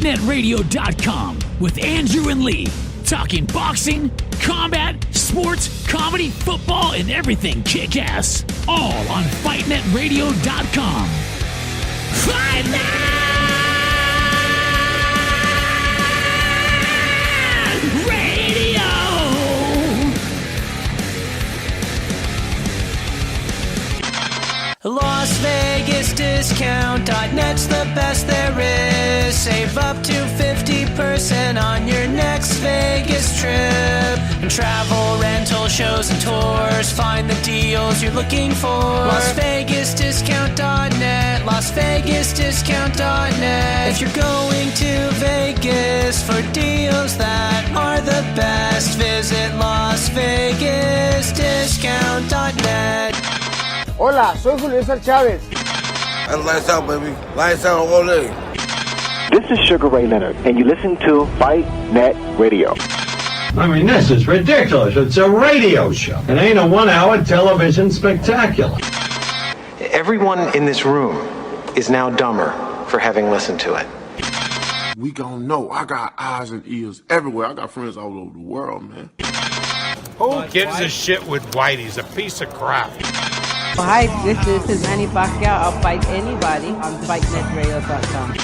FightNetRadio.com with Andrew and Lee. Talking boxing, combat, sports, comedy, football, and everything kick-ass. All on FightNetRadio.com. Fight Net Radio! LasVegasDiscount.net's the best there is. Save up to 50% on your next Vegas trip. And travel, rental, shows, and tours. Find the deals you're looking for. LasVegasDiscount.net. LasVegasDiscount.net. If you're going to Vegas for deals that are the best, visit LasVegasDiscount.net. Hola, soy Julio César Chávez. And lights out, baby. Lights out all day. This is Sugar Ray Leonard, and you listen to Fight Net Radio. I mean, this is ridiculous. It's a radio show. It ain't a one-hour television spectacular. Everyone in this room is now dumber for having listened to it. We gon' know. I got eyes and ears everywhere. I got friends all over the world, man. Who gives a shit with Whitey? He's a piece of crap. Hi, this is Manny Pacquiao. I'll fight anybody on FightNetRadio.com.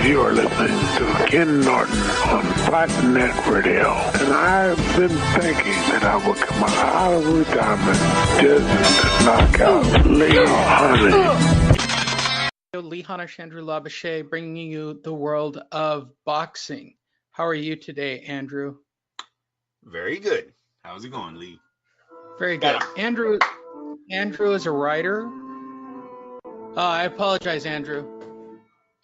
You are listening to Ken Norton on Fight Net Radio. And I've been thinking that I would come out of retirement just to knock out Lee Honey. Lee Honor, Chandru Labashe, bringing you the world of boxing. How are you today, Andrew? Very good. How's it going, Lee? Very good. Andrew is a writer. I apologize, Andrew.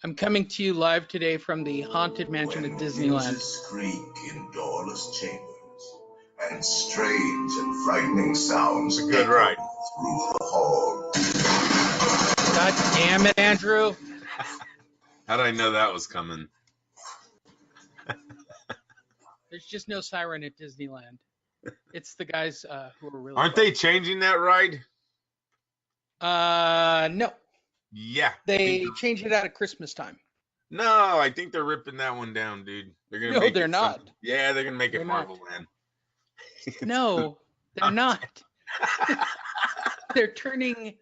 I'm coming to you live today from the Haunted Mansion at Disneyland. Creak in doorless chambers, and strange and frightening sounds good ride through the hall. God damn it, Andrew. How did I know that was coming? There's just no siren at Disneyland. It's the guys who are really... Aren't they changing that ride? No. Yeah. They change it out at Christmas time. No, I think they're ripping that one down, dude. They're gonna. No, they're not. Yeah, they're gonna make it Marvel Land. No, they're not. They're turning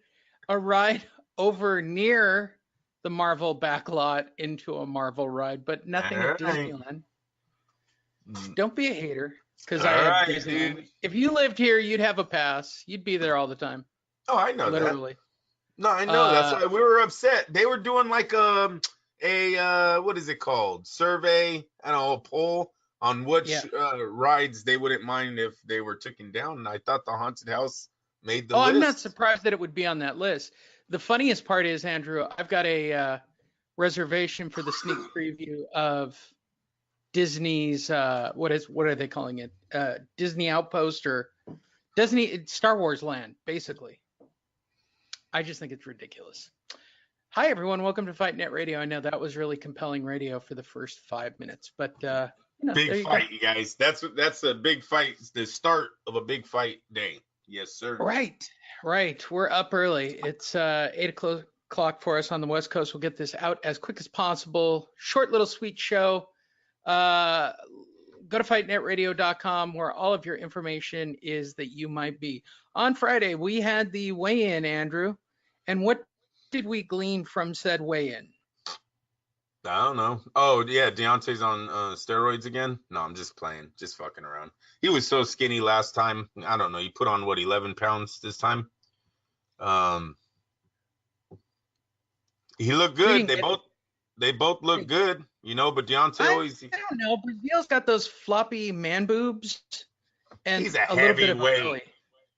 a ride over near the Marvel backlot into a Marvel ride, but nothing at Disneyland. Don't be a hater, because I have Disneyland. Dude. If you lived here, you'd have a pass. You'd be there all the time. Oh, I know literally. That. No, I know. That's why we were upset. They were doing like a what is it called? Survey, I don't know, a poll on which rides they wouldn't mind if they were taken down. And I thought the haunted house made the list. I'm not surprised that it would be on that list. The funniest part is, Andrew, I've got a reservation for the sneak preview of Disney's what are they calling it? Disney Outpost or Disney Star Wars Land, basically. I just think it's ridiculous. Hi, everyone. Welcome to Fight Net Radio. I know that was really compelling radio for the first 5 minutes, but big fight, you guys. That's a big fight. It's the start of a big fight day. Yes, sir. Right. We're up early. It's 8 o'clock for us on the West Coast. We'll get this out as quick as possible. Short little sweet show. Go to fightnetradio.com where all of your information is that you might be. On Friday, we had the weigh-in, Andrew. And what did we glean from said weigh-in? I don't know. Oh, yeah, Deontay's on steroids again? No, I'm just playing, just fucking around. He was so skinny last time. I don't know. He put on, 11 pounds this time? He looked good. They both look good, but Deontay always... I don't know. Breazeale's got those floppy man boobs. And he's a heavyweight.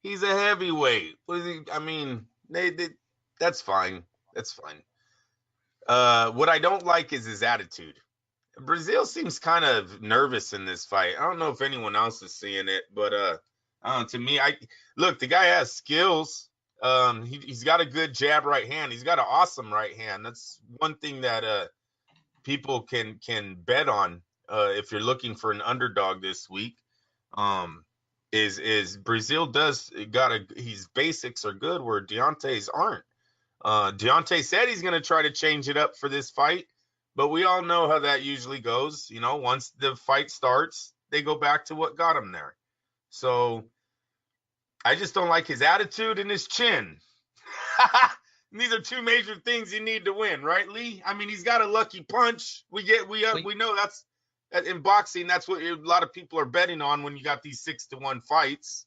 He's a heavyweight. What is he? I mean, that's fine. That's fine. What I don't like is his attitude. Breazeale seems kind of nervous in this fight. I don't know if anyone else is seeing it, but to me, the guy has skills. He's got a good jab right hand. He's got an awesome right hand. That's one thing that people can bet on if you're looking for an underdog this week. Is Breazeale his basics are good where Deontay's aren't. Deontay said he's going to try to change it up for this fight. But we all know how that usually goes. Once the fight starts, they go back to what got him there. So I just don't like his attitude and his chin. These are two major things you need to win, right, Lee? I mean, he's got a lucky punch. We know that's in boxing. That's what a lot of people are betting on when you got these 6-1 fights.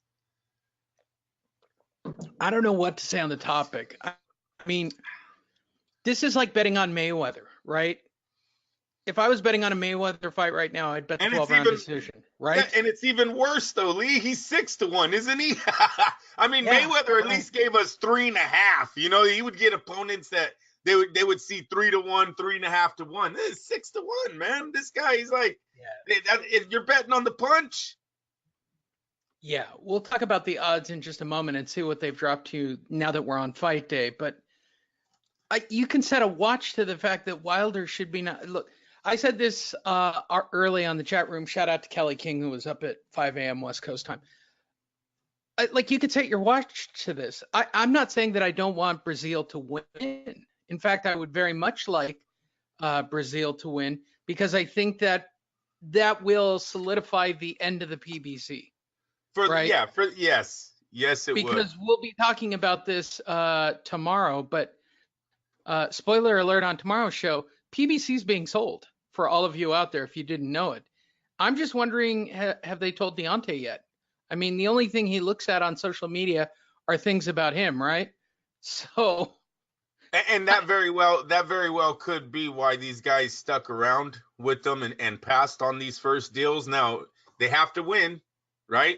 I don't know what to say on the topic. I mean, this is like betting on Mayweather, right? If I was betting on a Mayweather fight right now, I'd bet the 12-round decision, right? Yeah, and it's even worse, though, Lee. He's 6-1, isn't he? I mean, Yeah. Mayweather at least gave us 3.5. He would get opponents that they would see 3-1, 3.5 to 1. This is 6-1, man. This guy, he's like, if you're betting on the punch. Yeah, we'll talk about the odds in just a moment and see what they've dropped to now that we're on fight day. But you can set a watch to the fact that Wilder should be not. Look, I said this early on the chat room. Shout out to Kelly King, who was up at 5 a.m. West Coast time. You could set your watch to this. I'm not saying that I don't want Breazeale to win. In fact, I would very much like Breazeale to win because I think that will solidify the end of the PBC. Right? Yes, it would. Because we'll be talking about this tomorrow. But spoiler alert on tomorrow's show: PBC is being sold. For all of you out there, if you didn't know it. I'm just wondering, have they told Deontay yet? I mean, the only thing he looks at on social media are things about him, right? So, and that very well could be why these guys stuck around with them and passed on these first deals. Now they have to win, right?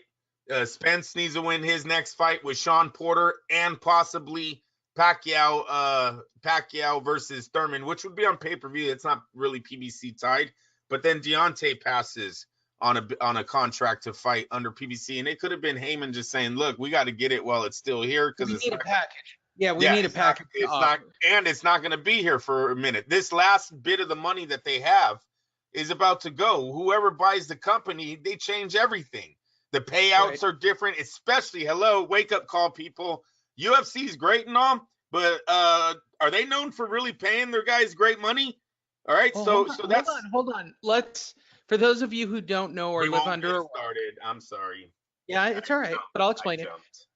Spence needs to win his next fight with Sean Porter and possibly Pacquiao versus Thurman, which would be on pay-per-view. It's not really PBC tied, but then Deontay passes on a contract to fight under PBC, and it could have been Heyman just saying, "Look, we got to get it while it's still here because we need a package." Yeah, we need a package. It's not going to be here for a minute. This last bit of the money that they have is about to go. Whoever buys the company, they change everything. The payouts are different, especially wake up call, people. UFC is great and all, but are they known for really paying their guys great money? All right, well, hold on. Let's, for those of you who don't know or live under a started. I'm sorry. Yeah, it's all right, but I'll explain it.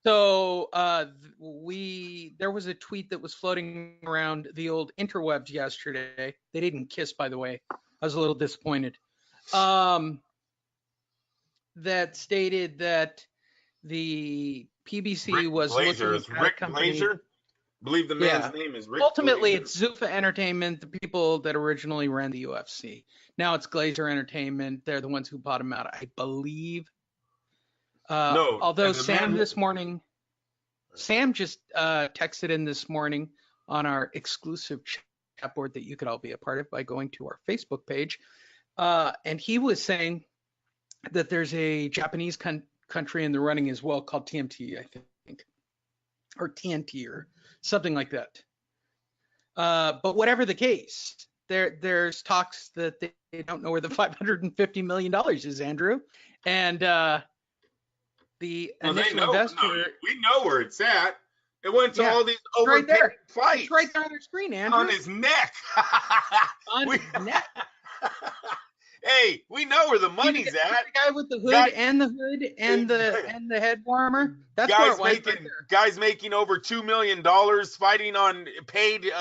So there was a tweet that was floating around the old interwebs yesterday. They didn't kiss, by the way. I was a little disappointed. That stated that the PBC Rick was Blazer. looking at Rick a company. Blazer? I believe the man's name is Rick Ultimately, Blazer. it's Zuffa Entertainment, the people that originally ran the UFC. Now it's Glazer Entertainment. They're the ones who bought him out, I believe. Although Sam just texted in this morning on our exclusive chat board that you could all be a part of by going to our Facebook page. And he was saying that there's a Japanese country in the running as well called TMT, I think, or TNT or something like that. But whatever the case, there's talks that they don't know where the $550 million is, Andrew. And the initial investor... we know where it's at. It went to all these overpaid fights. It's right there on their screen, Andrew. On his neck. On his neck. Hey, we know where the money's at. The guy with the hood and the head warmer. That's where it went. Guys making over $2 million fighting on paid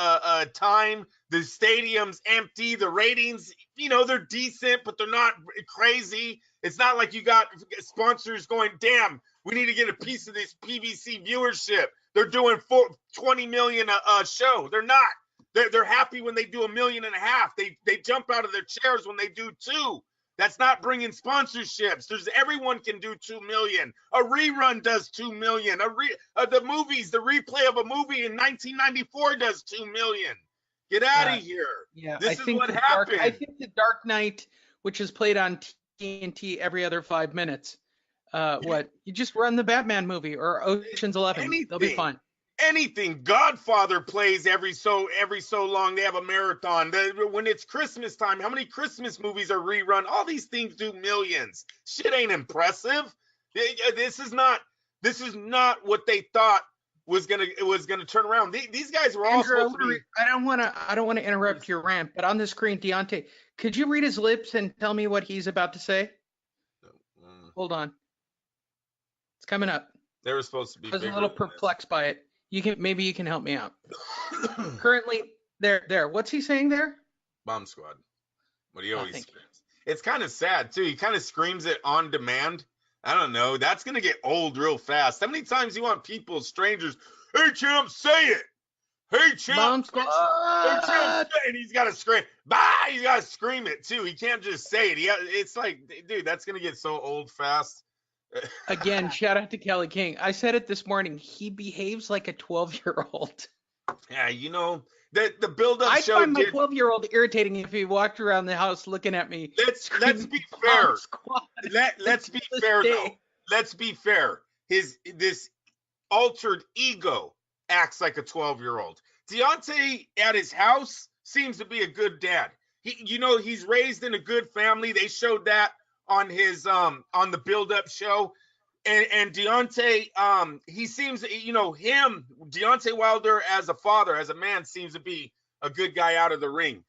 time. The stadium's empty. The ratings, they're decent, but they're not crazy. It's not like you got sponsors going, damn, we need to get a piece of this PBC viewership. They're doing $20 million a show. They're not. They're happy when they do $1.5 million. They jump out of their chairs when they do $2 million. That's not bringing sponsorships. Everyone can do $2 million. A rerun does $2 million. The replay of a movie in 1994 does $2 million. Get out of here. Yeah, this is what happened. I think the Dark Knight, which is played on TNT every other 5 minutes. You just run the Batman movie or Ocean's 11. They'll be fine. Anything. Godfather plays every so long. They have a marathon. When it's Christmas time, how many Christmas movies are rerun? All these things do millions. Shit ain't impressive. This is not what they thought was gonna turn around. These guys were all Andrew, supposed to be. I don't want to interrupt your rant, but on the screen, Deontay, could you read his lips and tell me what he's about to say? Hold on, it's coming up. They were supposed to be. I was a bigger little than perplexed by it. Maybe you can help me out. Currently, there. What's he saying there? Bomb Squad. What he always thank screams. It's kind of sad too. He kind of screams it on demand. I don't know. That's gonna get old real fast. How many times you want people, strangers? Hey champ, say it. Hey champ. Bomb Squad. Hey champ, and he's got to scream. Bah! He's got to scream it too. He can't just say it. It's like, dude, that's gonna get so old fast. Again, shout out to Kelly King. I said it this morning. He behaves like a 12-year-old. Yeah, you know, the build-up I'd show find my did. 12-year-old irritating if he walked around the house looking at me. Let's be fair. Let's be fair day. though. Let's be fair. This altered ego acts like a 12-year-old. Deontay at his house seems to be a good dad. He's raised in a good family. They showed that on his on the build-up show. And Deontay, he seems, Deontay Wilder as a father, as a man, seems to be a good guy out of the ring.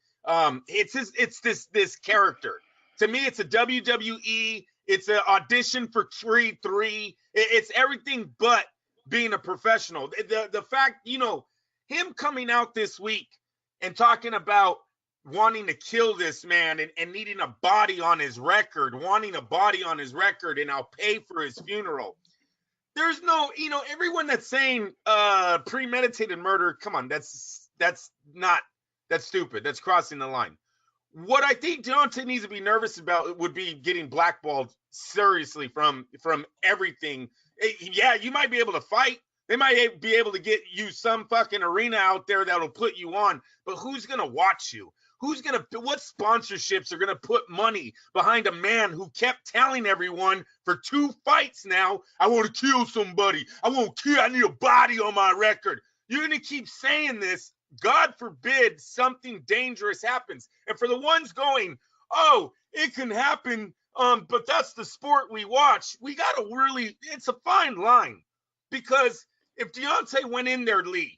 It's this character. To me, it's a WWE. It's an audition for Creed 3. It's everything but being a professional. The fact, him coming out this week and talking about wanting to kill this man and needing a body on his record, and I'll pay for his funeral. There's no, everyone that's saying premeditated murder, come on, that's stupid. That's crossing the line. What I think Deontay needs to be nervous about would be getting blackballed seriously from everything. Yeah, you might be able to fight. They might be able to get you some fucking arena out there that'll put you on, but who's going to watch you? What sponsorships are going to put money behind a man who kept telling everyone for 2 fights now, I want to kill somebody. I need a body on my record. You're going to keep saying this. God forbid something dangerous happens. And for the ones going, oh, it can happen, but that's the sport we watch. We got to it's a fine line. Because if Deontay went in there, Lee,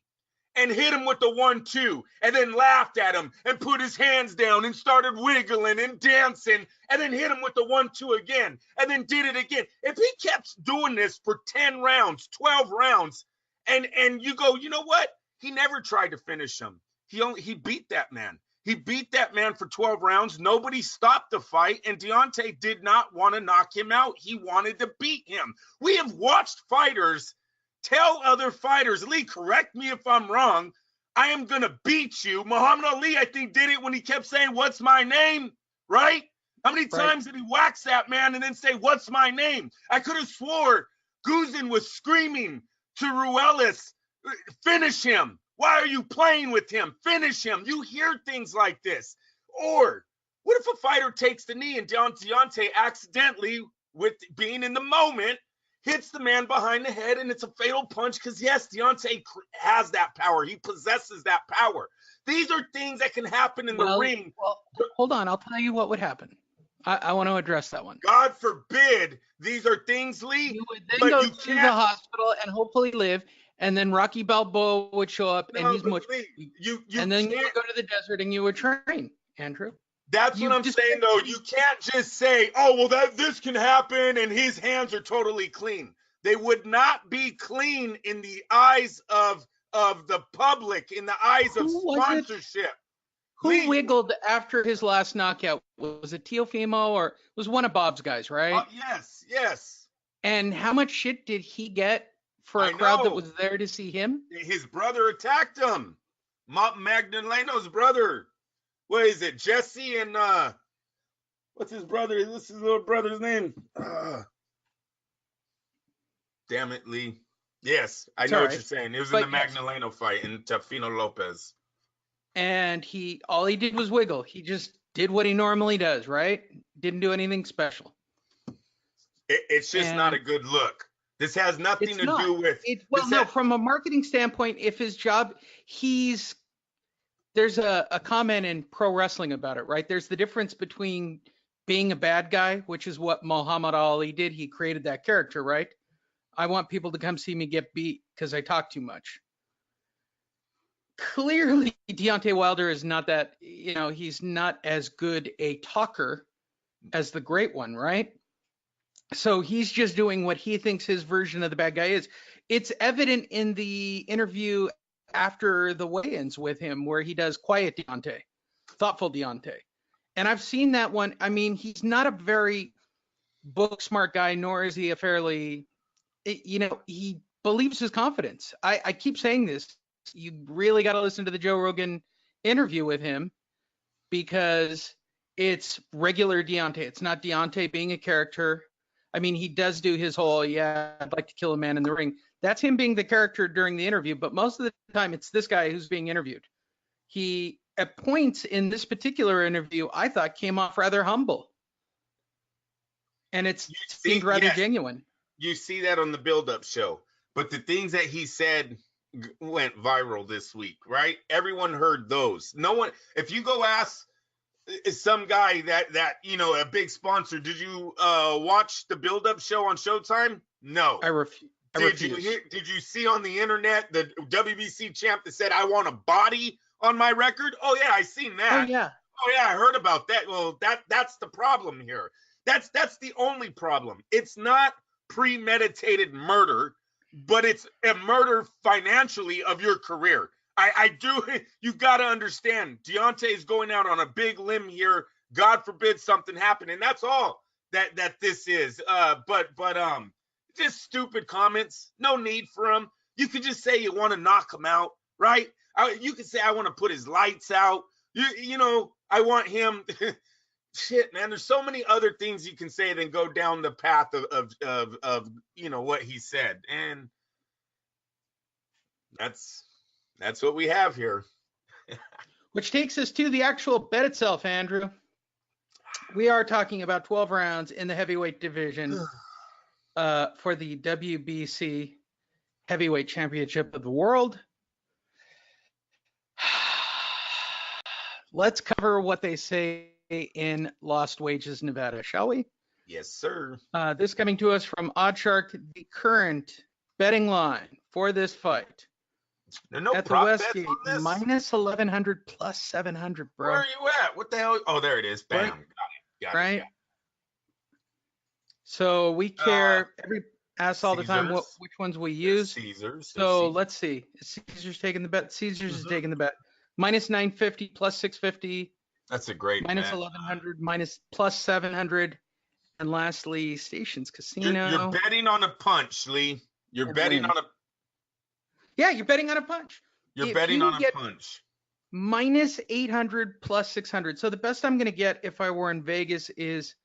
and hit him with the 1-2 and then laughed at him and put his hands down and started wiggling and dancing and then hit him with the 1-2 again and then did it again. If he kept doing this for 10 rounds, 12 rounds, and you go, you know what? He never tried to finish him. He beat that man. He beat that man for 12 rounds. Nobody stopped the fight, and Deontay did not want to knock him out. He wanted to beat him. We have watched fighters tell other fighters, Lee, correct me if I'm wrong, I am going to beat you. Muhammad Ali, I think, did it when he kept saying, what's my name, right? How many times did he wax that man and then say, what's my name? I could have swore Guzin was screaming to Ruelas, finish him. Why are you playing with him? Finish him. You hear things like this. Or what if a fighter takes the knee and Deontay accidentally, with being in the moment, hits the man behind the head, and it's a fatal punch because, yes, Deontay has that power. He possesses that power. These are things that can happen in the ring. Well, hold on. I'll tell you what would happen. I want to address that one. God forbid these are things, Lee. You would then go to the hospital and hopefully live, and then Rocky Balboa would show up, and he's much. And then you would go to the desert and you would train, Andrew. That's what I'm saying, though. You can't just say, oh, well, this can happen, and his hands are totally clean. They would not be clean in the eyes of the public, in the eyes of sponsorship. Who wiggled after his last knockout? Was it Teofimo, or was one of Bob's guys, right? Yes. And how much shit did he get for a crowd that was there to see him? His brother attacked him. Magdaleno's brother. What is it? Jesse and what's his brother? What's his little brother's name? Damn it, Lee. Yes, I know what you're saying. It was in the Magdaleno fight in Tafino Lopez. And all he did was wiggle. He just did what he normally does, right? Didn't do anything special. It's just not a good look. This has nothing to do with. From a marketing standpoint, if his job, there's a comment in pro wrestling about it, right? There's the difference between being a bad guy, which is what Muhammad Ali did. He created that character, right? I want people to come see me get beat because I talk too much. Clearly, Deontay Wilder is not that, he's not as good a talker as the great one, right? So he's just doing what he thinks his version of the bad guy is. It's evident in the interview after the weigh-ins with him where he does quiet Deontay, thoughtful Deontay. And I've seen that one. I mean, he's not a very book smart guy, nor is he a fairly, he believes his confidence. I keep saying this. You really got to listen to the Joe Rogan interview with him because it's regular Deontay. It's not Deontay being a character. I mean, he does do his whole, I'd like to kill a man in the ring. That's him being the character during the interview. But most of the time, it's this guy who's being interviewed. He, at points in this particular interview, I thought came off rather humble. And it seemed rather genuine. You see that on the build-up show. But the things that he said went viral this week, right? Everyone heard those. No one, if you go ask some guy that a big sponsor, did you watch the build-up show on Showtime? No. I refuse. Did you see on the internet the WBC champ that said, I want a body on my record? Oh yeah, I seen that. Oh yeah, I heard about that. Well, that's the problem here. That's the only problem. It's not premeditated murder, but it's a murder financially of your career. You got to understand, Deontay is going out on a big limb here. God forbid something happen. And that's all that this is. But just stupid comments. No need for them. You could just say you want to knock him out, right? You could say, I want to put his lights out. I want him. Shit, man. There's so many other things you can say than go down the path of what he said. And that's what we have here. Which takes us to the actual bet itself, Andrew. We are talking about 12 rounds in the heavyweight division for the WBC Heavyweight Championship of the World. Let's cover what they say in Lost Wages, Nevada, shall we? Yes, sir. This coming to us from Oddshark, the current betting line for this fight. No at the Westgate, minus 1,100 plus 700, bro. Where are you at? What the hell? Oh, there it is. Bam. Got it. Right? So we care, ask all the time which ones we use. Caesars. So let's see. Caesars taking the bet. Caesars is taking the bet. Minus 950 plus 650. That's a great minus bet. 1,100 minus plus 700. And lastly, Stations Casino. You're betting on a punch, Lee. You're betting on a... Yeah, you're betting on a punch. You're betting on a punch. Minus 800 plus 600. So the best I'm going to get if I were in Vegas is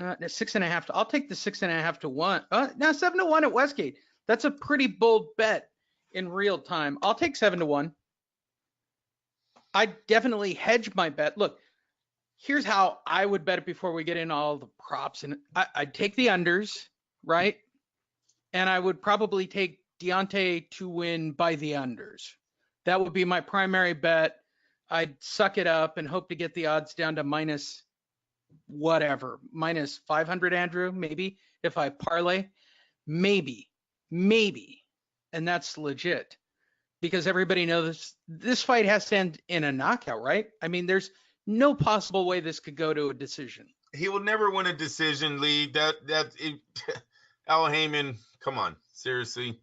6.5. I'll take the 6.5 to 1. Now 7 to 1 at Westgate. That's a pretty bold bet in real time. I'll take 7 to 1. I definitely hedge my bet. Look, here's how I would bet it before we get into all the props. And I'd take the unders, right? And I would probably take Deontay to win by the unders. That would be my primary bet. I'd suck it up and hope to get the odds down to minus whatever, minus 500, Andrew, maybe, if I parlay. Maybe. And that's legit. Because everybody knows this fight has to end in a knockout, right? I mean, there's no possible way this could go to a decision. He will never win a decision, Lee. Al Heyman, come on, seriously.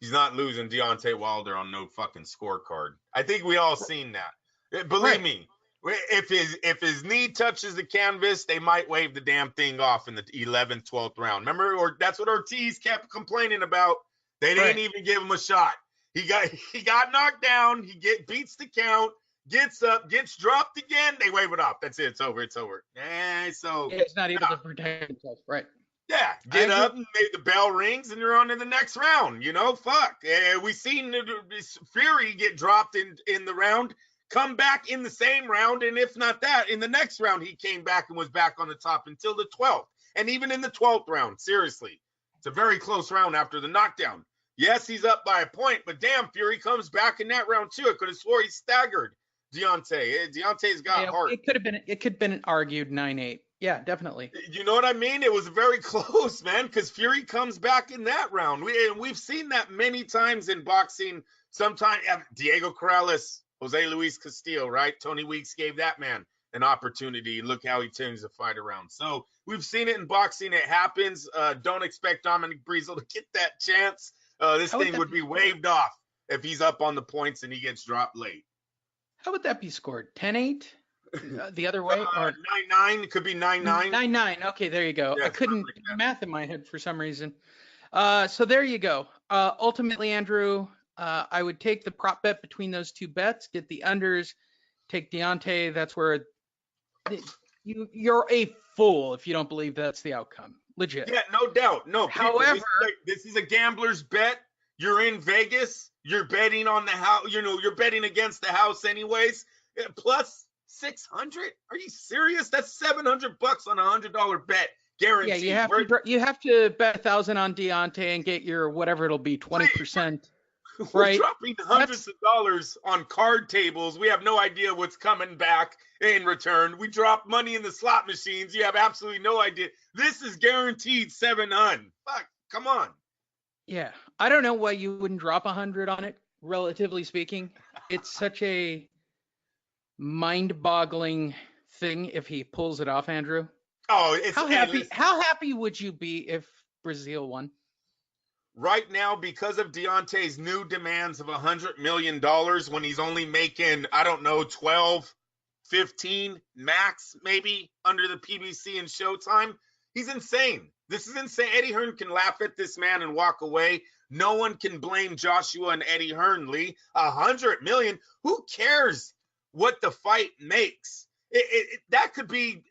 He's not losing Deontay Wilder on no fucking scorecard. I think we all seen that. Believe me, if his knee touches the canvas, they might wave the damn thing off in the 11th, 12th round. Remember, or that's what Ortiz kept complaining about. They didn't even give him a shot. He got knocked down. He beats the count, gets up, gets dropped again. They wave it off. That's it. It's over. He's not able to protect himself, right? Yeah, get up, and the bell rings, and you're on to the next round. Fuck. We seen Fury get dropped in the round, come back in the same round, and if not that, in the next round, he came back and was back on the top until the 12th. And even in the 12th round, seriously, it's a very close round after the knockdown. Yes, he's up by a point, but damn, Fury comes back in that round too. I could have swore he staggered Deontay. Deontay's got heart. It could have been argued 9-8. Yeah, definitely. You know what I mean? It was very close, man, because Fury comes back in that round. We've seen that many times in boxing. Sometimes Diego Corrales, Jose Luis Castillo, right? Tony Weeks gave that man an opportunity. Look how he turns the fight around. So we've seen it in boxing. It happens. Don't expect Dominic Breazeale to get that chance. This thing would be waved off if he's up on the points and he gets dropped late. How would that be scored? 10-8? The other way? Or 9-9? It could be 9-9. 9-9. Okay, there you go. Yeah, I couldn't do math in my head for some reason. So there you go. Ultimately, Andrew, I would take the prop bet between those two bets, get the unders, take Deontay. That's where you're a fool if you don't believe that's the outcome. Legit. Yeah, no doubt. No. However, this is a gambler's bet. You're in Vegas. You're betting on the house. You're betting against the house anyways. Plus 600. Are you serious? That's $700 on a $100 bet. Guaranteed. Yeah, you have to bet 1,000 on Deontay and get your whatever it'll be 20%. We're Right? dropping hundreds of dollars on card tables. We have no idea what's coming back in return. We drop money in the slot machines. You have absolutely no idea. This is guaranteed 700. Fuck, come on. Yeah, I don't know why you wouldn't drop 100 on it. Relatively speaking, it's such a mind-boggling thing if he pulls it off, Andrew. Oh, it's how happy would you be if Breazeale won? Right now, because of Deontay's new demands of $100 million when he's only making, I don't know, 12, 15 max, maybe under the PBC and Showtime, he's insane. This is insane. Eddie Hearn can laugh at this man and walk away. No one can blame Joshua and Eddie Hearn, Lee. $100 million. Who cares what the fight makes? That could be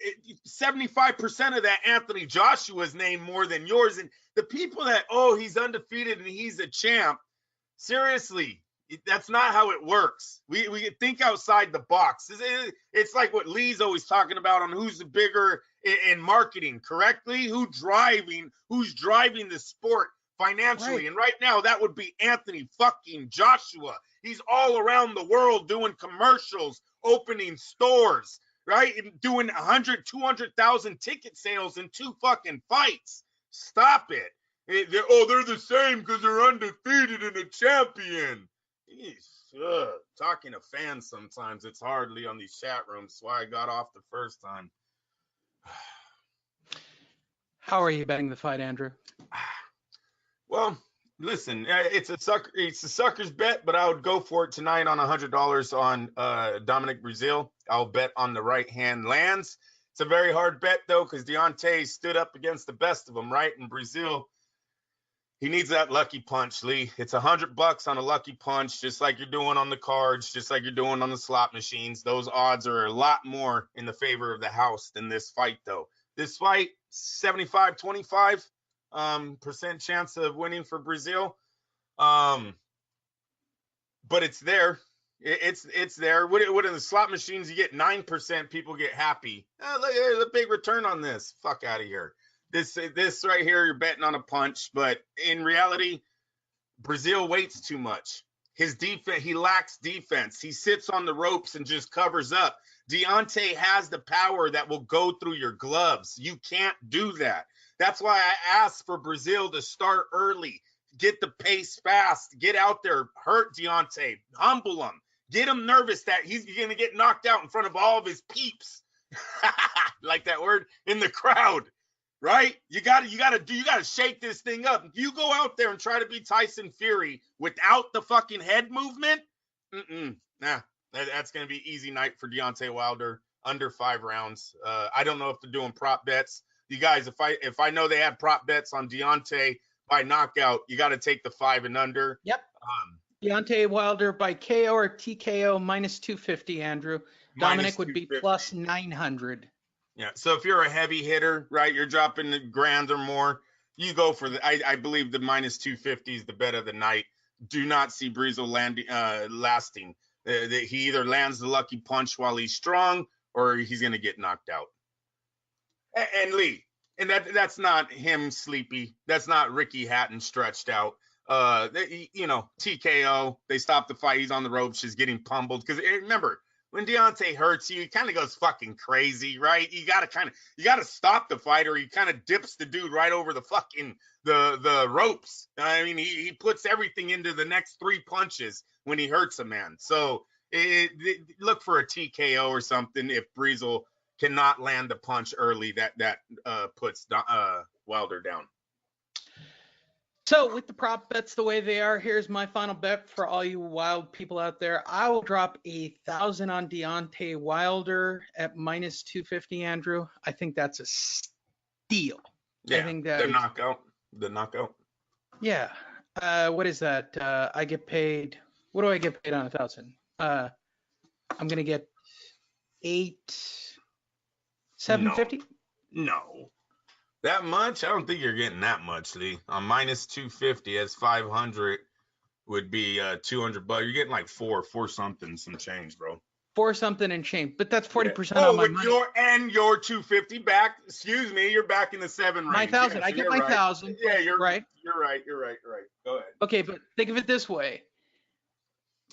75% of that Anthony Joshua's name more than yours. And the people that, he's undefeated and he's a champ, seriously, that's not how it works. We think outside the box. It's like what Lee's always talking about on who's the bigger in marketing, correctly? Who's driving the sport financially. Right. And right now, that would be Anthony fucking Joshua. He's all around the world doing commercials, opening stores, right? And doing 100, 200,000 ticket sales in 2 fucking fights. Stop it. They're the same because they're undefeated and a champion. Talking to fans sometimes, it's hardly on these chat rooms. That's why I got off the first time. How are you betting the fight, Andrew? Well, listen, it's a sucker's bet, but I would go for it tonight on $100 on Dominic Breazeale. I'll bet on the right hand lands. It's a very hard bet though, because Deontay stood up against the best of them, right? And Breazeale, he needs that lucky punch, Lee. It's $100 on a lucky punch, just like you're doing on the cards, just like you're doing on the slot machines. Those odds are a lot more in the favor of the house than this fight, though. This fight, 75-25% chance of winning for Breazeale. But it's there. It's there. What in the slot machines, you get 9%, people get happy. Look, there's a big return on this. Fuck out of here. This right here, you're betting on a punch, but in reality, Breazeale waits too much. His defense, he lacks defense. He sits on the ropes and just covers up. Deontay has the power that will go through your gloves. You can't do that. That's why I asked for Breazeale to start early, get the pace fast, get out there, hurt Deontay, humble him, get him nervous that he's going to get knocked out in front of all of his peeps. Like that word, in the crowd. Right? You gotta shake this thing up. If you go out there and try to be Tyson Fury without the fucking head movement, that's gonna be easy night for Deontay Wilder. Under 5 rounds. I don't know if they're doing prop bets. You guys, if I know they had prop bets on Deontay by knockout, you got to take the 5 and under. Yep. Deontay Wilder by KO or TKO minus 250. Andrew. Dominic would be plus 900. Yeah, so if you're a heavy hitter, right, you're dropping the grand or more, you go for I believe the minus 250 is the bet of the night. Do not see Breazeale lasting. He either lands the lucky punch while he's strong, or he's going to get knocked out. And Lee, and that's not him sleepy. That's not Ricky Hatton stretched out. TKO, they stop the fight. He's on the ropes, just getting pummeled. Because remember, when Deontay hurts you, he kind of goes fucking crazy, right? You gotta stop the fight, or he kind of dips the dude right over the fucking the ropes. I mean, he puts everything into the next 3 punches when he hurts a man. So look for a TKO or something if Breazeale cannot land a punch early that puts Wilder down. So with the prop bets the way they are, here's my final bet for all you wild people out there. I will drop 1,000 on Deontay Wilder at minus 250, Andrew. I think that's a steal. Yeah, I think that the knockout. Yeah. What is that? I get paid. What do I get paid on 1,000? I'm gonna get $750. No. That much? I don't think you're getting that much, Lee. On minus 250, that's 500 would be $200. You're getting like four something, some change, bro. 4 something and change, but that's 40% on my money. Your 250 back. Excuse me, you're back in the 7 range. My 1,000. Yeah, I get my 1,000. Yeah, you're right. You're right. Go ahead. Okay, but think of it this way.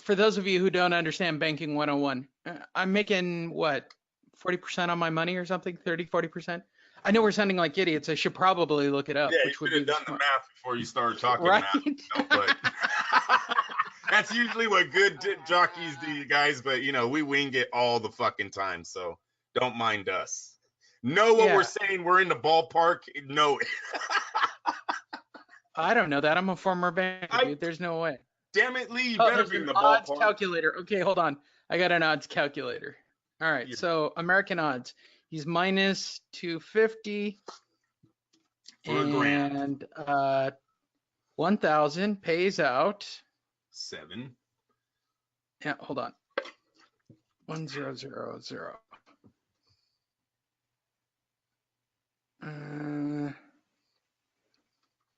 For those of you who don't understand banking 101, I'm making what, 40% on my money or something? 40%? I know we're sounding like idiots. I should probably look it up. Yeah, which you would should have done the math before you started talking right? math. But that's usually what good jockeys do, you guys. But, we wing it all the fucking time. So don't mind us. Know what we're saying. We're in the ballpark. Know it. I don't know that. I'm a former banker, dude. There's no way. Damn it, Lee. You better be in the ballpark. Odds calculator. Okay, hold on. I got an odds calculator. All right. So American odds. He's minus 250. And 1,000 pays out 7. Yeah, hold on. 1000.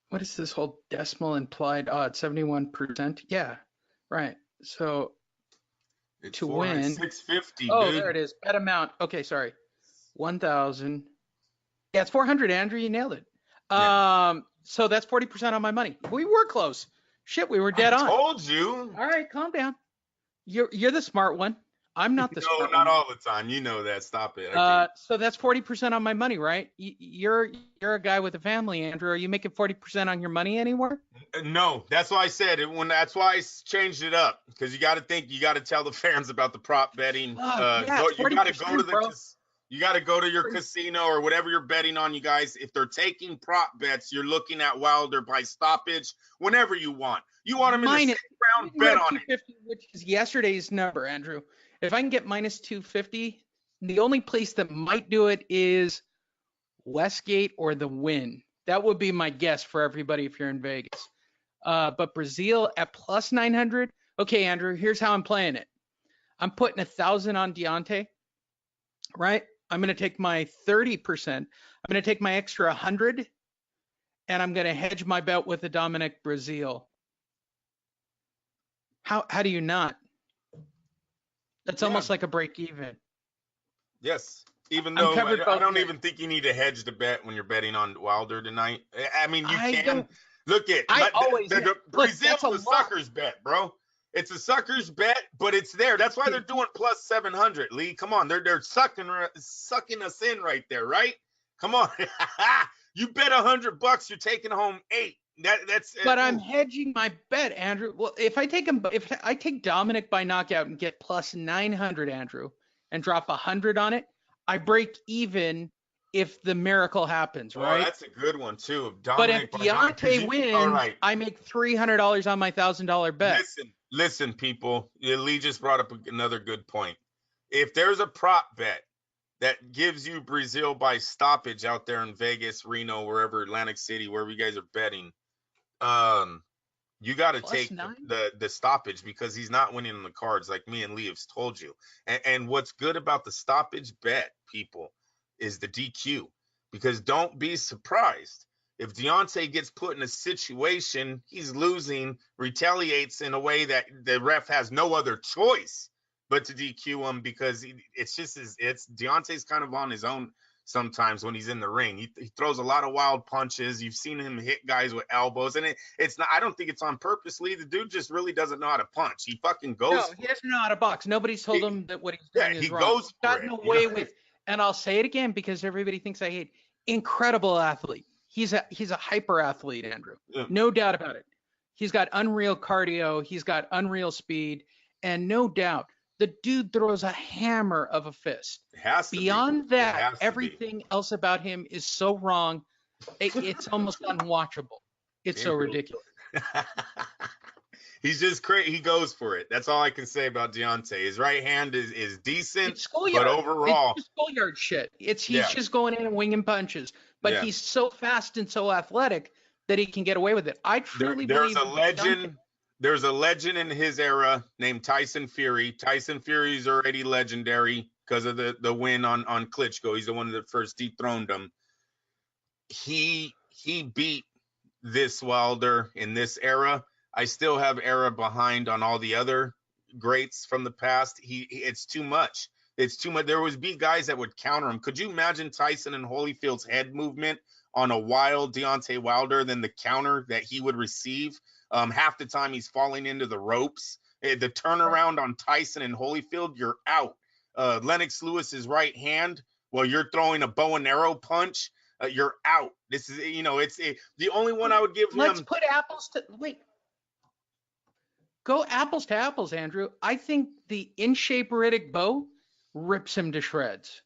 What is this whole decimal implied odd? 71%? Yeah, right. So it's to win 650. Oh, dude. there it is. Bet amount. Okay, sorry. 1,000. Yeah, it's 400, Andrew. You nailed it. So that's 40% on my money. We were close. Shit, we were dead on. I told you. All right, calm down. You're the smart one. I'm not the smart one. No, not all the time. You know that. Stop it. So that's 40% on my money, right? You're a guy with a family, Andrew. Are you making 40% on your money anywhere? No, that's why I said it. That's why I changed it up, because you got to tell the fans about the prop betting. You got to go to your casino or whatever you're betting on, you guys. If they're taking prop bets, you're looking at Wilder by stoppage whenever you want. You want him in a 6-round bet on it. Which is yesterday's number, Andrew. If I can get minus 250, the only place that might do it is Westgate or the Wynn. That would be my guess for everybody if you're in Vegas. But Breazeale at plus 900. Okay, Andrew, here's how I'm playing it. I'm putting 1,000 on Deontay, right? I'm going to take my 30%. I'm going to take my extra 100, and I'm going to hedge my bet with the Dominic Breazeale. How do you not? That's almost like a break even. Yes. Even though I don't even think you need to hedge the bet when you're betting on Wilder tonight. I mean, you can. Look at Breazeale's a sucker's bet, bro. It's a sucker's bet, but it's there. That's why they're doing plus 700, Lee. Come on. They're sucking us in right there, right? Come on. You bet $100, you're taking home 8. But I'm hedging my bet, Andrew. Well, if I take Dominic by knockout and get plus 900, Andrew, and drop 100 on it, I break even if the miracle happens, right? Oh, that's a good one too. But if Deontay wins, I make $300 on my $1,000 bet. Listen, people. Lee just brought up another good point. If there's a prop bet that gives you Breazeale by stoppage out there in Vegas, Reno, wherever, Atlantic City, wherever you guys are betting, you got to take the stoppage, because he's not winning on the cards, like me and Lee have told you. And what's good about the stoppage bet, people, is the DQ, because don't be surprised if Deontay gets put in a situation, he's losing, retaliates in a way that the ref has no other choice but to DQ him, because it's Deontay's kind of on his own sometimes when he's in the ring. He throws a lot of wild punches. You've seen him hit guys with elbows, and it's not. I don't think it's on purpose, Lee. The dude just really doesn't know how to punch. He fucking goes. No, he doesn't know how to box. Nobody's told him that what he's doing is he wrong. goes He's for gotten it, away with, and I'll say it again because everybody thinks I hate. Incredible athlete. He's a hyper athlete, Andrew. Yeah. No doubt about it. He's got unreal cardio. He's got unreal speed, and no doubt the dude throws a hammer of a fist. It has to Beyond be. that, everything else about him is so wrong. It's almost unwatchable. It's so ridiculous. He's just crazy. He goes for it. That's all I can say about Deontay. His right hand is decent, but overall, it's schoolyard shit. He's just going in and winging punches. But he's so fast and so athletic that he can get away with it. I truly believe there's a legend. There's a legend in his era named Tyson Fury. Tyson Fury is already legendary because of the win on Klitschko. He's the one that first dethroned him. He beat this Wilder in this era. I still have era behind on all the other greats from the past. It's too much. It's too much. There would be guys that would counter him. Could you imagine Tyson and Holyfield's head movement on a wild Deontay Wilder than the counter that he would receive? Half the time he's falling into the ropes. The turnaround on Tyson and Holyfield, you're out. Lennox Lewis's right hand, while you're throwing a bow and arrow punch, you're out. This is, it's the only one I would give him. Let's put go apples to apples, Andrew. I think the in shape Riddick bow rips him to shreds.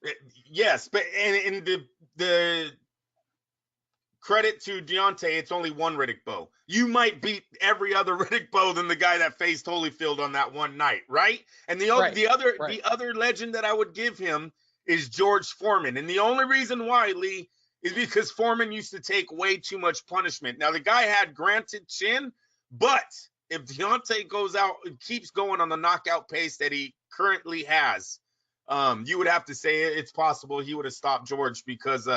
Yes, but and the credit to Deontay, it's only one Riddick bow. You might beat every other Riddick bow than the guy that faced Holyfield on that one night, right? And the other legend that I would give him is George Foreman. And the only reason why, Lee, is because Foreman used to take way too much punishment. Now, the guy had granted chin, but if Deontay goes out and keeps going on the knockout pace that he currently has, you would have to say it's possible he would have stopped George because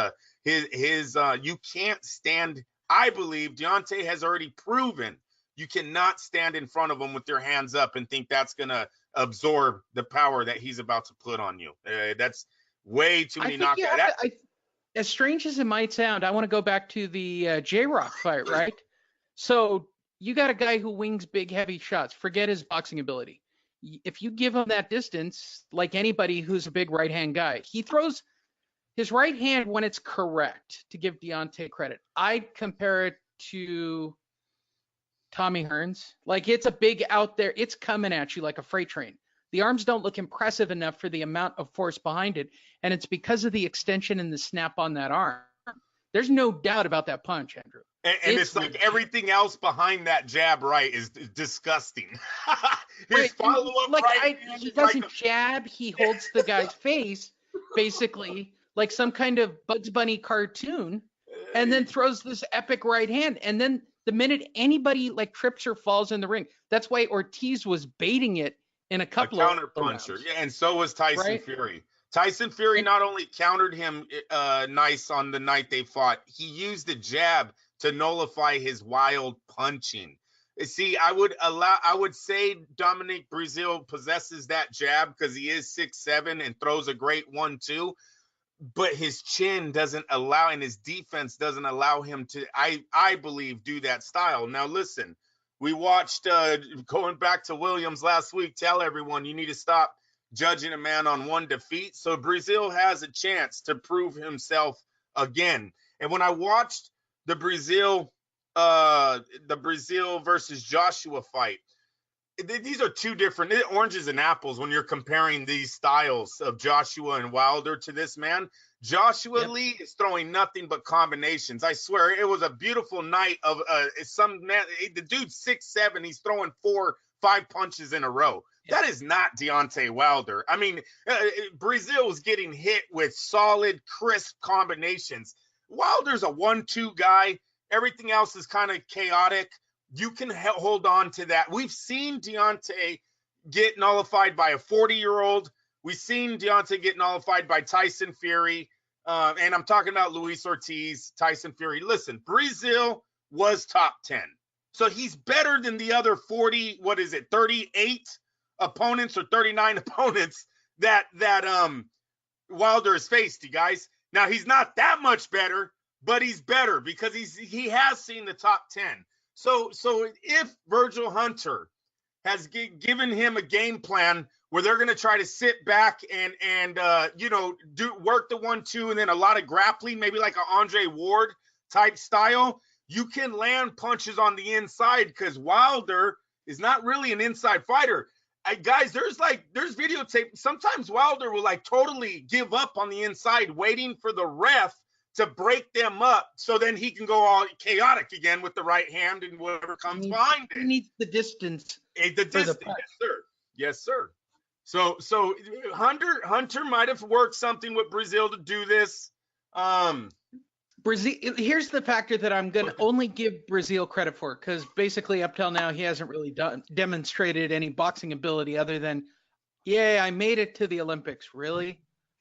you can't stand. I believe Deontay has already proven you cannot stand in front of him with your hands up and think that's going to absorb the power that he's about to put on you. That's way too many knockouts. As strange as it might sound, I want to go back to the J-Rock fight, right? So you got a guy who wings big, heavy shots. Forget his boxing ability. If you give him that distance, like anybody who's a big right-hand guy, he throws his right hand when it's correct, to give Deontay credit. I'd compare it to Tommy Hearns. Like, it's a big out there. It's coming at you like a freight train. The arms don't look impressive enough for the amount of force behind it, and it's because of the extension and the snap on that arm. There's no doubt about that punch, Andrew. And it's like everything else behind that jab right is disgusting. His follow-up he doesn't jab. He holds the guy's face, basically, like some kind of Bugs Bunny cartoon, and then throws this epic right hand. And then the minute anybody like trips or falls in the ring, that's why Ortiz was baiting it in a couple of counter-puncher. Yeah, and so was Tyson Fury. Tyson Fury not only countered him nice on the night they fought, he used the jab to nullify his wild punching. See, I would say Dominic Breazeale possesses that jab because he is 6'7" and throws a great 1-2, but his chin doesn't allow, and his defense doesn't allow him to, I believe, do that style. Now, listen, we watched, going back to Williams last week, tell everyone you need to stop judging a man on one defeat. So Breazeale has a chance to prove himself again. And when I watched the Breazeale versus Joshua fight, these are two different oranges and apples when you're comparing these styles of Joshua and Wilder to this man. Joshua Lee is throwing nothing but combinations. I swear it was a beautiful night of some man. The dude's 6'7", he's throwing 4-5 punches in a row. That is not Deontay Wilder. I mean, Breazeale was getting hit with solid, crisp combinations. Wilder's a 1-2 guy. Everything else is kind of chaotic. You can hold on to that. We've seen Deontay get nullified by a 40-year-old. We've seen Deontay get nullified by Tyson Fury. And I'm talking about Luis Ortiz, Tyson Fury. Listen, Breazeale was top 10. So he's better than the other 38 opponents or 39 opponents that Wilder has faced, you guys. Now, he's not that much better, but he's better because he has seen the top 10. So if Virgil Hunter has given him a game plan where they're going to try to sit back and do work the 1-2 and then a lot of grappling, maybe like an Andre Ward type style, you can land punches on the inside because Wilder is not really an inside fighter. Guys, there's videotape. Sometimes Wilder will like totally give up on the inside, waiting for the ref to break them up so then he can go all chaotic again with the right hand and whatever comes behind it. He needs the distance. The distance, yes, sir. So Hunter might have worked something with Breazeale to do this. Breazeale, here's the factor that I'm going to only give Breazeale credit for, because basically up till now he hasn't really demonstrated any boxing ability other than, yeah, I made it to the Olympics. Really?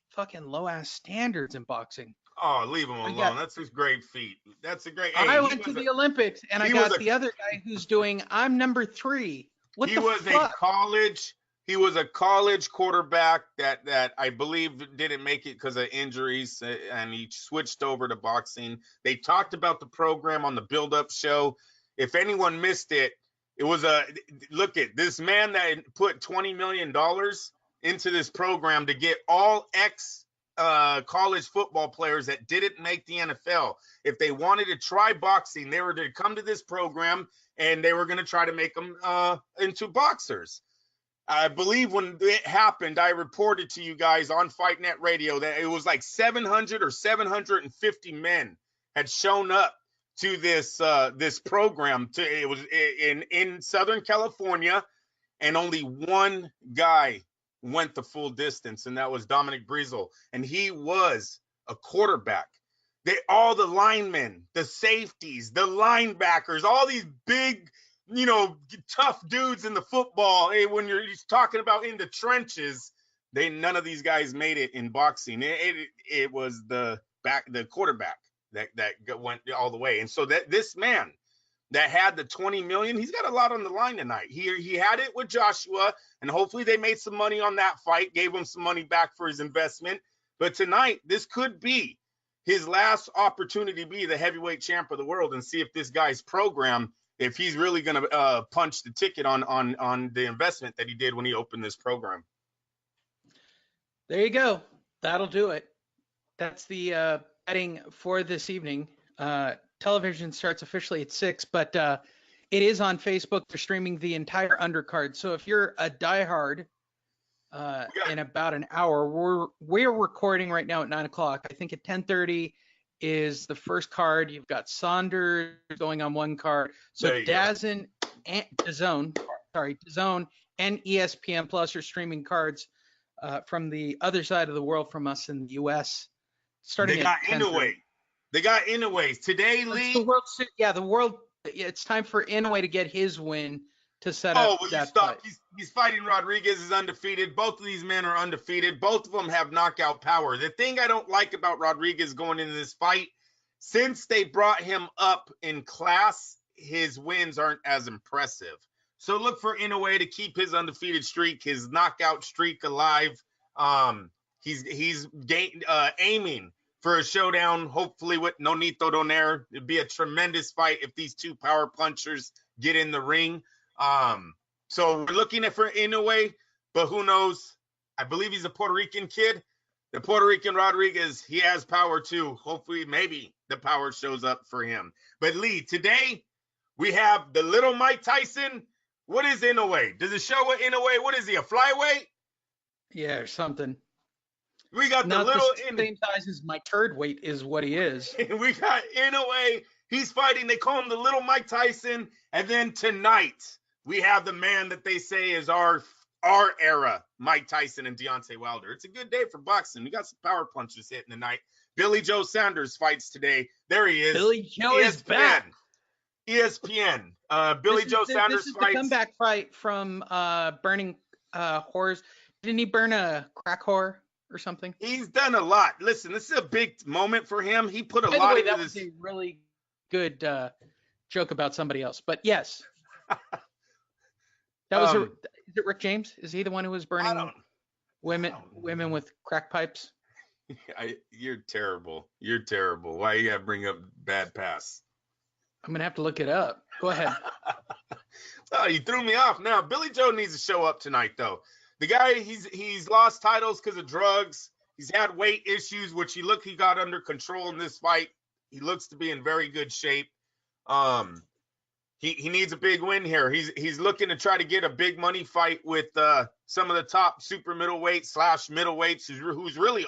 Fucking low-ass standards in boxing. Oh, leave him alone. That's his great feat. That's a great. I went to the Olympics, and I got the other guy who's doing, I'm number 3. What the fuck? He was a college quarterback that I believe didn't make it because of injuries, and he switched over to boxing. They talked about the program on the build-up show. If anyone missed it, it was look at this man that put $20 million into this program to get all college football players that didn't make the NFL. If they wanted to try boxing, they were to come to this program, and they were going to try to make them into boxers. I believe when it happened, I reported to you guys on Fight Net Radio that it was like 700 or 750 men had shown up to this program. It was in Southern California, and only one guy went the full distance, and that was Dominic Breazeale, and he was a quarterback. All the linemen, the safeties, the linebackers, all these big, tough dudes in the football. When you're talking about in the trenches, none of these guys made it in boxing. It was the quarterback that went all the way. And so that this man that had the 20 million, he's got a lot on the line tonight. He had it with Joshua, and hopefully they made some money on that fight, gave him some money back for his investment. But tonight, this could be his last opportunity to be the heavyweight champ of the world and see if this guy's program, if he's really going to punch the ticket on the investment that he did when he opened this program. There you go. That'll do it. That's the betting for this evening. Television starts officially at 6, but it is on Facebook. They're streaming the entire undercard. So if you're a diehard, in about an hour, we're recording right now at 9 o'clock. I think at 10:30 is the first card. You've got Saunders going on one card. So DAZN and DAZN and ESPN Plus are streaming cards from the other side of the world from us in the U.S. Starting at 10:30. They got Inoue today, Lee. The world. It's time for Inoue to get his win to set up that fight. He's fighting Rodriguez, is undefeated. Both of these men are undefeated. Both of them have knockout power. The thing I don't like about Rodriguez going into this fight, since they brought him up in class, his wins aren't as impressive. So look for Inoue to keep his undefeated streak, his knockout streak alive. He's aiming for a showdown, hopefully with Nonito Donaire. It'd be a tremendous fight if these two power punchers get in the ring. So we're looking for Inoue, but who knows? I believe he's a Puerto Rican kid. The Puerto Rican Rodriguez, he has power too. Hopefully, maybe the power shows up for him. But Lee, today we have the little Mike Tyson. What is Inoue? Does it show what Inoue? What is he, a flyweight? Yeah, or something. We got Not the little same size as my turd weight is what he is. We got Inoue. He's fighting. They call him the little Mike Tyson. And then tonight we have the man that they say is our era, Mike Tyson and Deontay Wilder. It's a good day for boxing. We got some power punches hitting tonight. Billy Joe Saunders fights today. There he is. Billy Joe is back. ESPN. Billy Joe Saunders this is fights. The comeback fight from burning whores. Didn't he burn a crack whore or something? He's done a lot. Listen, this is a big moment for him. He put a By lot the way, into that this. was a really good joke about somebody else. But yes. That was is it Rick James? Is he the one who was burning women with crack pipes? You're terrible. You're terrible. Why you gotta bring up bad pass? I'm gonna have to look it up. Go ahead. Oh, you threw me off. Now Billy Joe needs to show up tonight, though. The guy, he's lost titles because of drugs. He's had weight issues, which he got under control in this fight. He looks to be in very good shape. He needs a big win here. He's looking to try to get a big money fight with some of the top super middleweights / middleweights who's really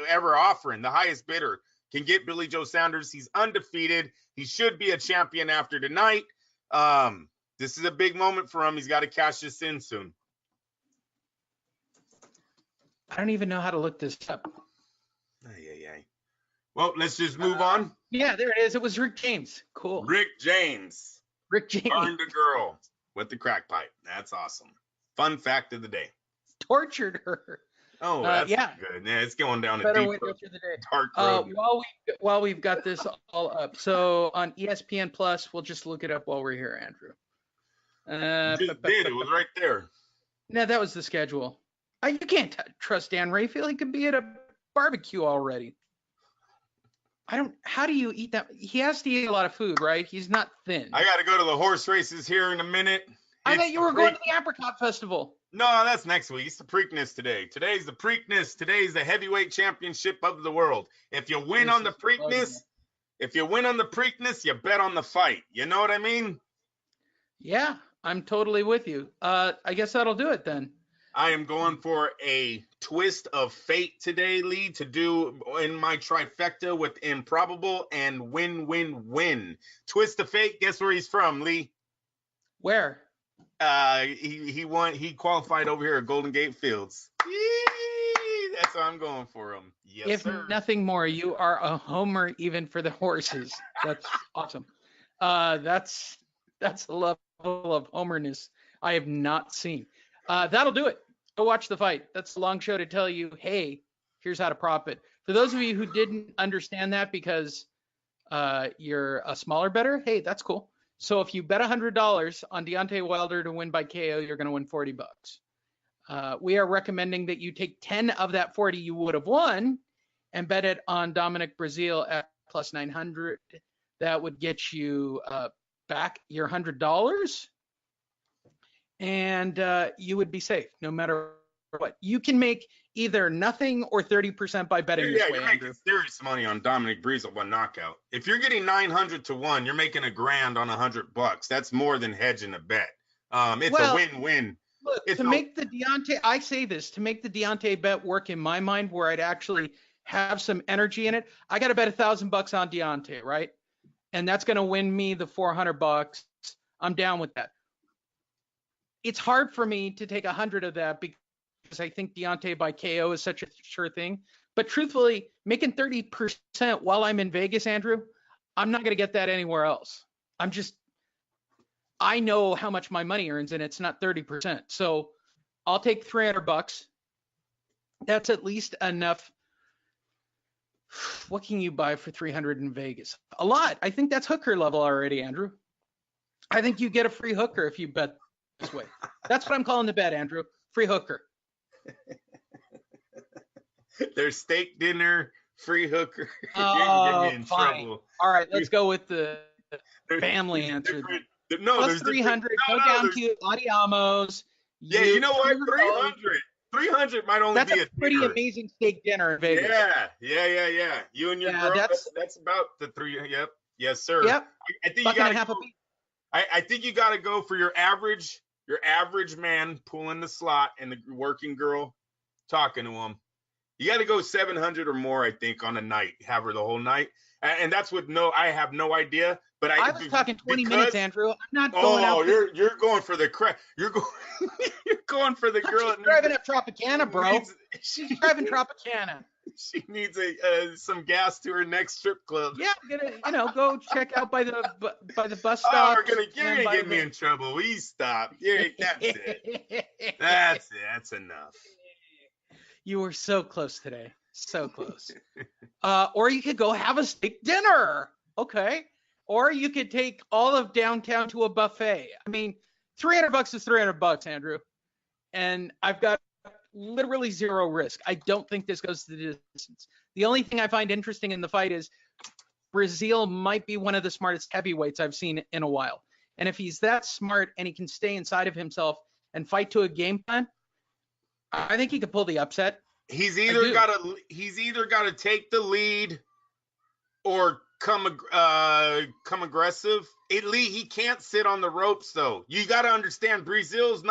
ever offering. The highest bidder can get Billy Joe Saunders. He's undefeated. He should be a champion after tonight. This is a big moment for him. He's got to cash this in soon. I don't even know how to look this up. Well, let's just move on. Yeah, there it is. It was Rick James. Cool. Rick James. Rick James. Burned a girl with the crack pipe. That's awesome. Fun fact of the day. Tortured her. Oh, that's good. Yeah, it's going down a Better deep way to go through the day. dark road. While we've got this all up, so on ESPN Plus, we'll just look it up while we're here, Andrew. Just did. It was right there. No, that was the schedule. You can't trust Dan Rayfield. He could be at a barbecue already. How do you eat that? He has to eat a lot of food, right? He's not thin. I got to go to the horse races here in a minute. I thought you were going to the Apricot Festival. No, that's next week. It's the Preakness today. Today's the Preakness. Today's the heavyweight championship of the world. If you win on the Preakness, you bet on the fight. You know what I mean? Yeah, I'm totally with you. I guess that'll do it then. I am going for a twist of fate today, Lee, to do in my trifecta with improbable and win. Twist of fate. Guess where he's from, Lee? Where? He qualified over here at Golden Gate Fields. Yee, that's how I'm going for him. Yes, sir. If nothing more, you are a homer even for the horses. That's awesome. That's a level of homerness I have not seen. That'll do it. Go watch the fight. That's a long show to tell you, hey, here's how to prop it. For those of you who didn't understand that because you're a smaller bettor, hey, that's cool. So if you bet $100 on Deontay Wilder to win by KO, you're going to win $40. We are recommending that you take 10 of that 40 you would have won and bet it on Dominic Breazeale at plus 900. That would get you back your $100. And you would be safe no matter what. You can make either nothing or 30% by betting this way, you're Andrew. making serious money on Dominic Breazeale by knockout. If you're getting 900 to 1, you're making $1,000 on $100. That's more than hedging a bet. It's a win-win. Look, make the Deontay bet work in my mind, where I'd actually have some energy in it, I got to bet $1,000 on Deontay, right? And that's going to win me the $400. I'm down with that. It's hard for me to take 100 of that because I think Deontay by KO is such a sure thing. But truthfully, making 30% while I'm in Vegas, Andrew, I'm not going to get that anywhere else. I know how much my money earns, and it's not 30%. So I'll take $300. That's at least enough. What can you buy for 300 in Vegas? A lot. I think that's hooker level already, Andrew. I think you get a free hooker if you bet this way. That's what I'm calling the bet, Andrew. Free hooker. There's steak dinner, free hooker. Oh, You're getting me in fine. trouble. All right, let's go with the family answer. Plus 300. Go down to Adiamos. Yeah, you know what? 300. 300 might only that's be a pretty amazing steak dinner in Vegas. Yeah. You and your girl. That's about the three. Yep. Yes, sir. Yep. I think you got to. I think you got to go for your average man pulling the slot and the working girl talking to him. You got to go 700 or more, I think, on a night. Have her the whole night, and that's with I have no idea. But I was talking 20 minutes, Andrew. I'm not going out. Oh, you're going for the crap. You're going for the girl. She's driving up Tropicana, bro. She's driving Tropicana. She needs some gas to her next strip club. Yeah, I'm gonna go check out by the bus stop. Oh, you're gonna get me in trouble. We stop. Yeah, that's it. That's it. That's enough. You were so close today. So close. Or you could go have a steak dinner. Okay. Or you could take all of downtown to a buffet. I mean, $300 is $300, Andrew. And I've got literally zero risk. I don't think this goes to the distance. The only thing I find interesting in the fight is Breazeale might be one of the smartest heavyweights I've seen in a while. And if he's that smart and he can stay inside of himself and fight to a game plan, I think he could pull the upset. He's either got to take the lead or come aggressive. He can't sit on the ropes though. You got to understand, Breazeale's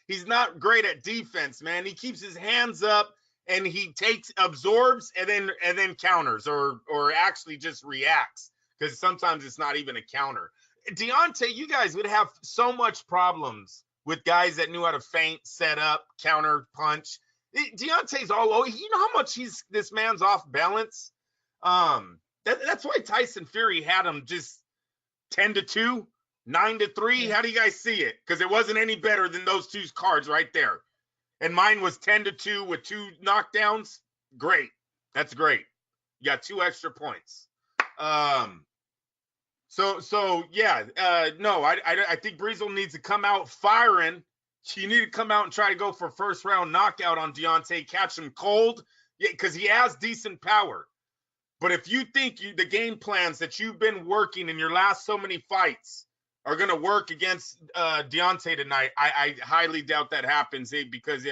he's not great at defense, man. He keeps his hands up and he absorbs and then counters or actually just reacts, because sometimes it's not even a counter. Deontay, you guys would have so much problems with guys that knew how to feint, set up, counter, punch. Deontay's all over. You know how much this man's off balance? That's why Tyson Fury had him just 10-2, 9-3. How do you guys see it? Because it wasn't any better than those two cards right there. And mine was 10-2 with 2 knockdowns. Great. That's great. You got 2 extra points. So yeah, no, I think Breazeale needs to come out firing. You need to come out and try to go for first round knockout on Deontay, catch him cold, because he has decent power. But if you think the game plans that you've been working in your last so many fights are going to work against Deontay tonight, I highly doubt that happens, because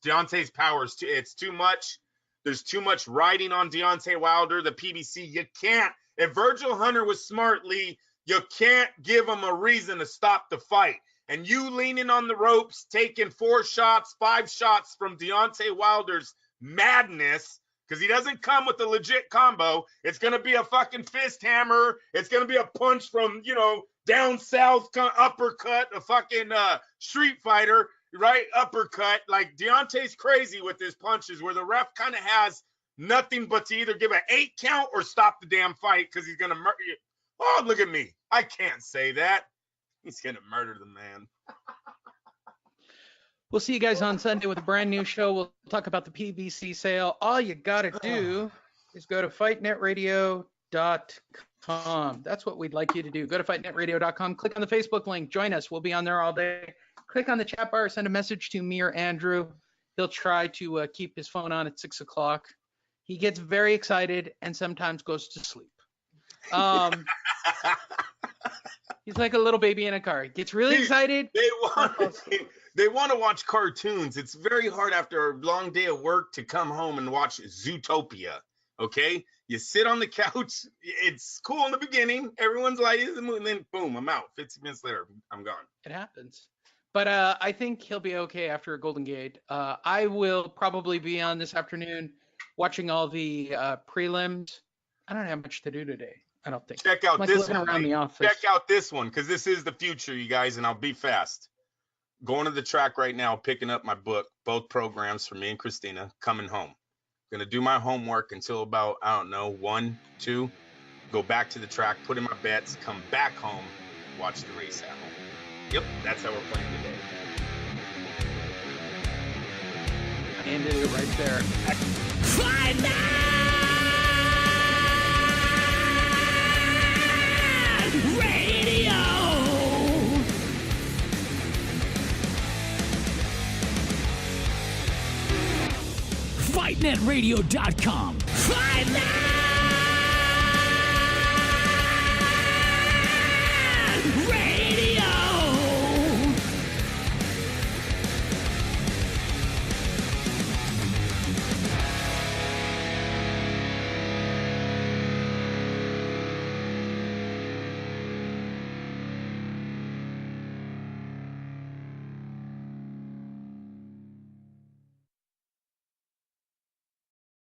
Deontay's power it's too much. There's too much riding on Deontay Wilder, the PBC. You can't. If Virgil Hunter was smart, Lee, you can't give him a reason to stop the fight. And you leaning on the ropes, taking 4 shots, 5 shots from Deontay Wilder's madness, because he doesn't come with a legit combo. It's going to be a fucking fist hammer. It's going to be a punch from, down south, uppercut, a fucking Street Fighter, right? Uppercut. Like, Deontay's crazy with his punches, where the ref kind of has nothing but to either give an 8 count or stop the damn fight, because he's going to murder you. Oh, look at me. I can't say that. He's going to murder the man. We'll see you guys on Sunday with a brand new show. We'll talk about the PBC sale. All you got to do is go to fightnetradio.com. That's what we'd like you to do. Go to fightnetradio.com. Click on the Facebook link. Join us. We'll be on there all day. Click on the chat bar. Send a message to me or Andrew. He'll try to keep his phone on at 6 o'clock. He gets very excited and sometimes goes to sleep. He's like a little baby in a car. He gets really excited. They want to watch cartoons. It's very hard after a long day of work to come home and watch Zootopia. Okay? You sit on the couch. It's cool in the beginning. Everyone's like, and then boom, I'm out. 15 minutes later, I'm gone. It happens. But I think he'll be okay after a Golden Gate. I will probably be on this afternoon watching all the prelims. I don't have much to do today, I don't think. Check out this one. Around the office. Check out this one, because this is the future, you guys, and I'll be fast. Going to the track right now, picking up my book, both programs for me and Christina, coming home. Going to do my homework until about, 1, 2, go back to the track, put in my bets, come back home, watch the race at home. Yep, that's how we're playing today. Ended it right there. Fight Night Radio. FightNetRadio.com. Fight Night.